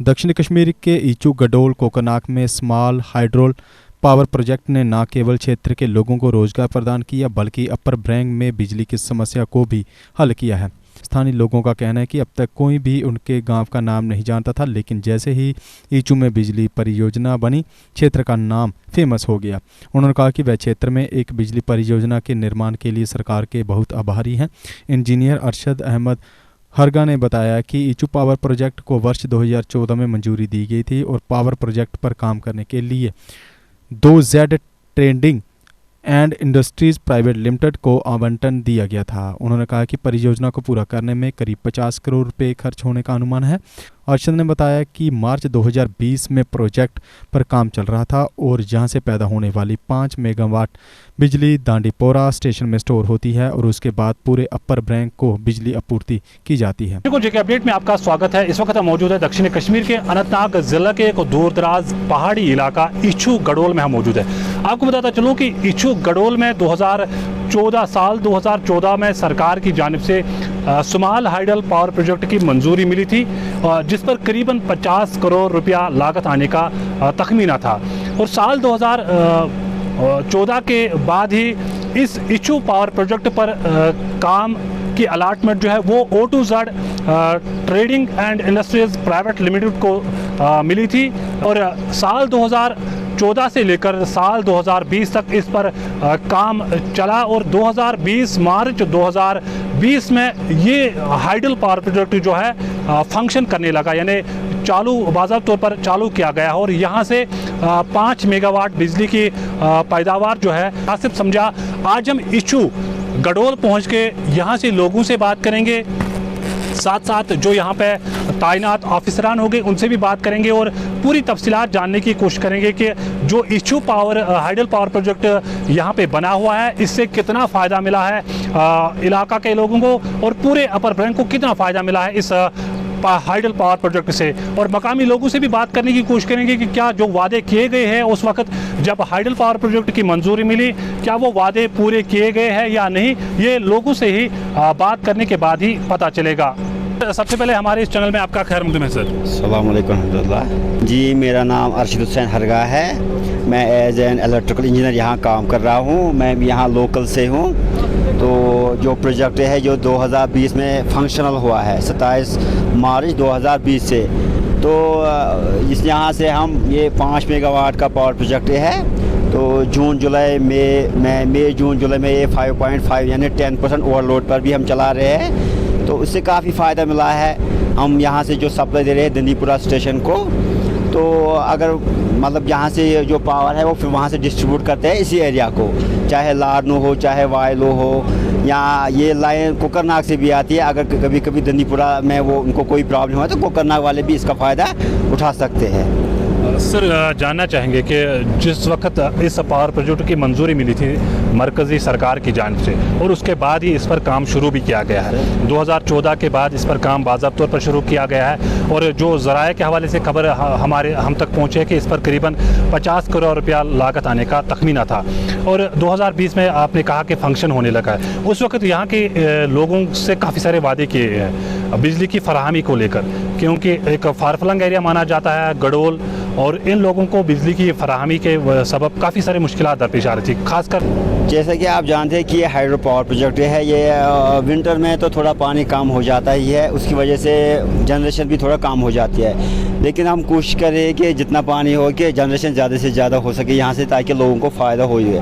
दक्षिण कश्मीर के ईचू गडोल कोकनाक में स्मॉल हाइड्रोल पावर प्रोजेक्ट ने न केवल क्षेत्र के लोगों को रोजगार प्रदान किया बल्कि अपर ब्रैंग में बिजली की समस्या को भी हल किया है। स्थानीय लोगों का कहना है कि अब तक कोई भी उनके गांव का नाम नहीं जानता था, लेकिन जैसे ही ईचू में बिजली परियोजना बनी क्षेत्र का नाम फेमस हो गया। उन्होंने कहा कि वह क्षेत्र में एक बिजली परियोजना के निर्माण के लिए सरकार के बहुत आभारी हैं। इंजीनियर अरशद अहमद हरगा ने बताया कि ईचू पावर प्रोजेक्ट को वर्ष 2014 में मंजूरी दी गई थी और पावर प्रोजेक्ट पर काम करने के लिए 2Z trading and industries private limited को आवंटन दिया गया था। उन्होंने कहा कि परियोजना को पूरा करने में करीब 50 करोड़ रुपए खर्च होने का अनुमान है। अर्शद ने बताया कि मार्च 2020 में प्रोजेक्ट पर काम चल रहा था और जहां से पैदा होने वाली 5 मेगावाट बिजली दांडीपोरा स्टेशन में स्टोर होती है और उसके बाद पूरे अपर ब्रैंक को बिजली आपूर्ति की जाती है। जेके अपडेट में आपका स्वागत है। इस वक्त हम मौजूद है दक्षिण कश्मीर के अनंतनाग जिला के एक दूर दराज पहाड़ी इलाका ईचू गडोल में हम मौजूद है। आपको बताता चलूँ कि ईचू गडोल में 2014 में सरकार की जानिब से स्मॉल हाइडल पावर प्रोजेक्ट की मंजूरी मिली थी, जिस पर करीबन 50 करोड़ रुपया लागत आने का तखमीना था। और साल 2014 के बाद ही इस ईचू पावर प्रोजेक्ट पर काम की अलाटमेंट जो है वो O2Z trading and industries private limited को मिली थी और साल 2014 से लेकर साल 2020 तक इस पर काम चला और 2020 मार्च 2020 में ये हाइडल पावर प्रोजेक्ट जो है फंक्शन करने लगा, यानी चालू बाज़ाब्त तौर पर चालू किया गया और यहाँ से 5 मेगावाट बिजली की पैदावार जो है आसिफ समझा। आज हम ईचू गडोल पहुँच के यहाँ से लोगों से बात करेंगे, साथ साथ जो यहाँ पे तैनात ऑफिसरान होंगे उनसे भी बात करेंगे और पूरी तफसीलात जानने की कोशिश करेंगे कि जो ईचू पावर हाइडल पावर प्रोजेक्ट यहाँ पे बना हुआ है इससे कितना फ़ायदा मिला है इलाका के लोगों को और पूरे अपर ब्रैंक को कितना फ़ायदा मिला है इस हाइडल पावर प्रोजेक्ट से। और मकामी लोगों से भी बात करने की कोशिश करेंगे कि क्या जो वादे किए गए हैं उस वक्त जब हाइडल पावर प्रोजेक्ट की मंजूरी मिली क्या वो वादे पूरे किए गए हैं या नहीं, ये लोगों से ही बात करने के बाद ही पता चलेगा। सबसे पहले हमारे इस चैनल में आपका खैर मकदम है सर। अस्सलाम वालेकुम रहमतुल्लाह। जी, मेरा नाम अरशद हुसैन हरगा है। मैं एज एन इलेक्ट्रिकल इंजीनियर यहाँ काम कर रहा हूँ। मैं भी यहाँ लोकल से हूँ। तो जो प्रोजेक्ट है जो 2020 में फंक्शनल हुआ है 27 मार्च 2020 से, तो इस यहाँ से हम ये 5 मेगावाट का पावर प्रोजेक्ट है। तो जून जुलाई मई जून जुलाई में ये 5.5 यानी 10% ओवरलोड पर भी हम चला रहे हैं। तो उससे काफ़ी फ़ायदा मिला है। हम यहाँ से जो सप्लाई दे रहे हैं दंडीपुरा स्टेशन को, तो अगर मतलब यहाँ से जो पावर है वो फिर वहाँ से डिस्ट्रीब्यूट करते हैं इसी एरिया को, चाहे लाडनू हो चाहे वायलो हो, या ये लाइन कोकरनाग से भी आती है। अगर कभी कभी दंडीपुरा में वो उनको कोई प्रॉब्लम हो तो कोकरनाग वाले भी इसका फ़ायदा उठा सकते हैं। सर, जानना चाहेंगे कि जिस वक्त इस पावर प्रोजेक्ट की मंजूरी मिली थी मरकज़ी सरकार की जानिब से और उसके बाद ही इस पर काम शुरू भी किया गया है, 2014 के बाद इस पर काम बाज़ाब्त तौर पर शुरू किया गया है और जो ज़राए के हवाले से खबर हम तक पहुँचे कि इस पर करीबन 50 करोड़ रुपया लागत आने का तखमीना था और 2020 में आपने कहा कि फंक्शन होने लगा है। उस वक्त यहाँ के लोगों से काफ़ी सारे वादे किए हैं बिजली की फराहमी को लेकर, क्योंकि एक फारफलंग एरिया माना जाता है गडोल और इन लोगों को बिजली की फराहमी के सबब काफ़ी सारे मुश्किलात दरपेश आ रही थी। खासकर जैसे कि आप जानते हैं कि ये हाइड्रो पावर प्रोजेक्ट है, ये विंटर में तो थोड़ा पानी कम हो जाता ही है, उसकी वजह से जनरेशन भी थोड़ा कम हो जाती है। लेकिन हम कोशिश करें कि जितना पानी हो कि जनरेशन ज़्यादा से ज़्यादा हो सके यहाँ से, ताकि लोगों को फ़ायदा हो जाए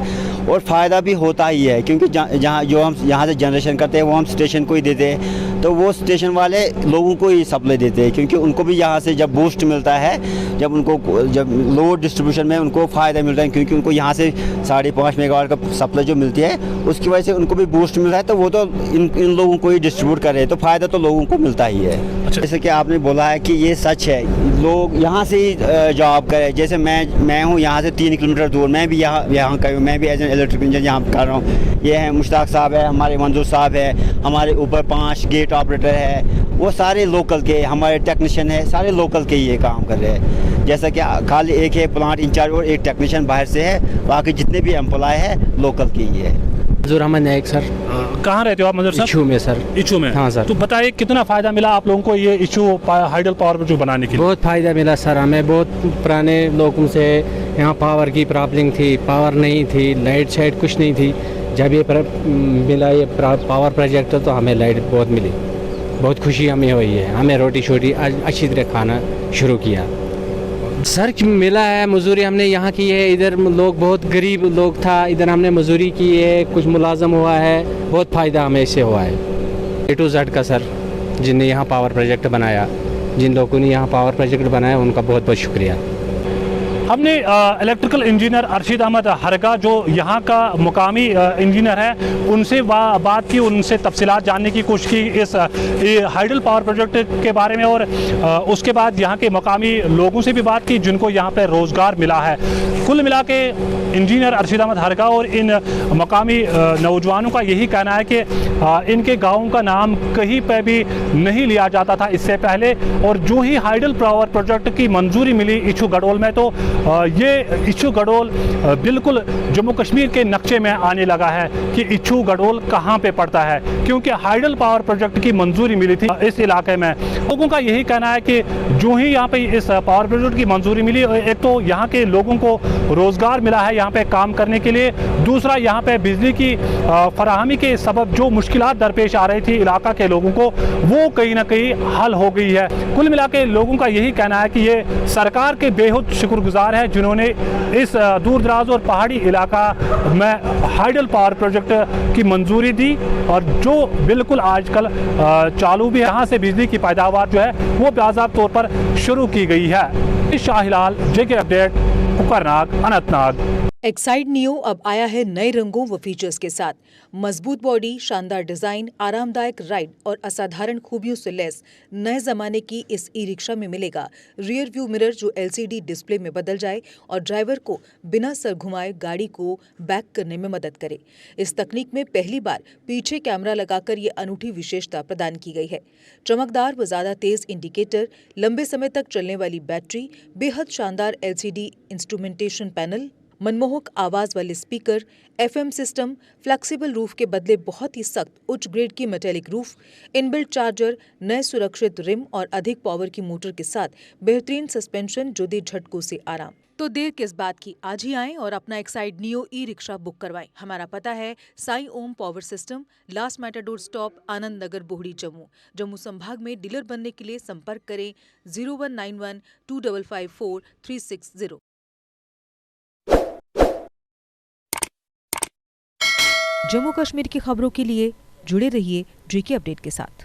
और फ़ायदा भी होता ही है, क्योंकि जहाँ जो हम यहाँ से जनरेशन करते हैं वो हम स्टेशन को ही देते हैं, तो वो स्टेशन वाले लोगों को ही सप्लाई देते हैं, क्योंकि उनको भी यहाँ से जब बूस्ट मिलता है, जब लोड डिस्ट्रीब्यूशन में उनको फ़ायदा मिलता है, क्योंकि उनको यहाँ से 5.5 मेगावाट का सप्लाई जो मिलती है उसकी वजह से उनको भी बूस्ट मिल रहा है, तो वो तो इन लोगों को ही डिस्ट्रीब्यूट कर रहे हैं, तो फ़ायदा तो लोगों को मिलता ही है। अच्छा, जैसे कि आपने बोला है कि ये सच है, लोग यहाँ से ही जॉब करें। जैसे मैं हूँ यहाँ से 3 किलोमीटर दूर, मैं भी यहाँ का हूँ, मैं भी एज एन इलेक्ट्रिकल इंजीनियर यहाँ कर रहा हूँ। ये है मुश्ताक साहब है, हमारे मंजूर साहब है, हमारे ऊपर 5 गेट ऑपरेटर है, वो सारे लोकल के, हमारे टेक्नीशियन है, सारे लोकल के ये काम कर रहे हैं। जैसा कि खाली एक है प्लांट इंचार्ज और एक टेक्नीशियन बाहर से है, बाकी जितने भी एम्प्लॉय है लोकल के ही है। मंजूर अहमद नायक सर, कहाँ रहते हो आप मंजूर साहब? इच्छू में सर। इच्छू में। हाँ सर। तो बताइए कितना फ़ायदा मिला आप लोगों को ये इच्छू हाइडल पावर प्रोजेक्ट बनाने के लिए? बहुत फ़ायदा मिला सर हमें। बहुत पुराने लोगों से यहाँ पावर की प्रॉब्लम थी, पावर नहीं थी, लाइट शाइट कुछ नहीं थी। जब ये मिला ये पावर प्रोजेक्ट तो हमें लाइट बहुत मिली, बहुत खुशी हमें हुई है। हमें रोटी शोटी आज अच्छी तरह खाना शुरू किया सर। मिला है मजदूरी हमने यहाँ की है। इधर लोग बहुत गरीब लोग था, इधर हमने मजदूरी की है, कुछ मुलाजम हुआ है, बहुत फ़ायदा हमें इससे हुआ है। A to Z का सर, जिनने यहाँ पावर प्रोजेक्ट बनाया, जिन लोगों ने यहाँ पावर प्रोजेक्ट बनाया उनका बहुत बहुत शुक्रिया। हमने इलेक्ट्रिकल इंजीनियर अरशीद अहमद हरगा जो यहाँ का मुकामी इंजीनियर है उनसे बात की, उनसे तफसीलात जानने की कोशिश की इस हाइडल पावर प्रोजेक्ट के बारे में, और उसके बाद यहाँ के मुकामी लोगों से भी बात की जिनको यहाँ पर रोज़गार मिला है। कुल मिला के इंजीनियर अरशीद अहमद हरगा और इन मकामी नौजवानों का यही कहना है कि इनके गाँव का नाम कहीं पर भी नहीं लिया जाता था इससे पहले, और जो ही हाइडल पावर प्रोजेक्ट की मंजूरी मिली इच्छू गडोल में तो ये इच्छू गडोल बिल्कुल जम्मू कश्मीर के नक्शे में आने लगा है कि इच्छू गडोल कहाँ पे पड़ता है, क्योंकि हाइडल पावर प्रोजेक्ट की मंजूरी मिली थी इस इलाके में। लोगों का यही कहना है कि जो ही यहाँ पे इस पावर प्रोजेक्ट की मंजूरी मिली, एक तो यहाँ के लोगों को रोज़गार मिला है यहाँ पे काम करने के लिए, दूसरा यहाँ पे बिजली की फराहमी के सबब जो मुश्किलात दरपेश आ रही थी इलाका के लोगों को वो कहीं ना कहीं हल हो गई है। कुल मिला के लोगों का यही कहना है कि ये सरकार के बेहद शुक्रगुजार है जिन्होंने इस दूर दराज और पहाड़ी इलाका में हाइडल पावर प्रोजेक्ट की मंजूरी दी, और जो बिल्कुल आजकल चालू भी है। यहाँ से बिजली की पैदावार जो है वो बाज़ाब्ता तौर पर शुरू की गई है। शाहिलाल, JK update, Kokernag, Anantnag. Exide neo अब आया है नए रंगों व फीचर्स के साथ। मजबूत बॉडी, शानदार डिजाइन, आरामदायक राइड और असाधारण खूबियों से लैस नए जमाने की इस ई रिक्शा में मिलेगा रियर व्यू मिरर जो LCD डिस्प्ले में बदल जाए और ड्राइवर को बिना सर घुमाए गाड़ी को बैक करने में मदद करे। इस तकनीक में पहली बार पीछे कैमरा लगाकर ये अनूठी विशेषता प्रदान की गई है। चमकदार व ज्यादा तेज इंडिकेटर, लंबे समय तक चलने वाली बैटरी, बेहद शानदार LCD इंस्ट्रूमेंटेशन पैनल, मनमोहक आवाज वाले speaker, FM system, flexible roof के बदले बहुत ही सख्त उच्च ग्रेड की मेटेलिक रूफ, इनबिल्ट चार्जर, नए सुरक्षित रिम और अधिक पावर की मोटर के साथ बेहतरीन सस्पेंशन जो दे झटकों से आराम। तो देर किस बात की, आज ही आएं और अपना Exide neo e rickshaw book करवाएं। हमारा पता है Sai Om power system, last matador stop, Anand Nagar, Bohri, Jammu. Jammu संभाग में डीलर बनने के लिए संपर्क करें 0191 2554 360। जम्मू कश्मीर की खबरों के लिए जुड़े रहिए JK अपडेट के साथ।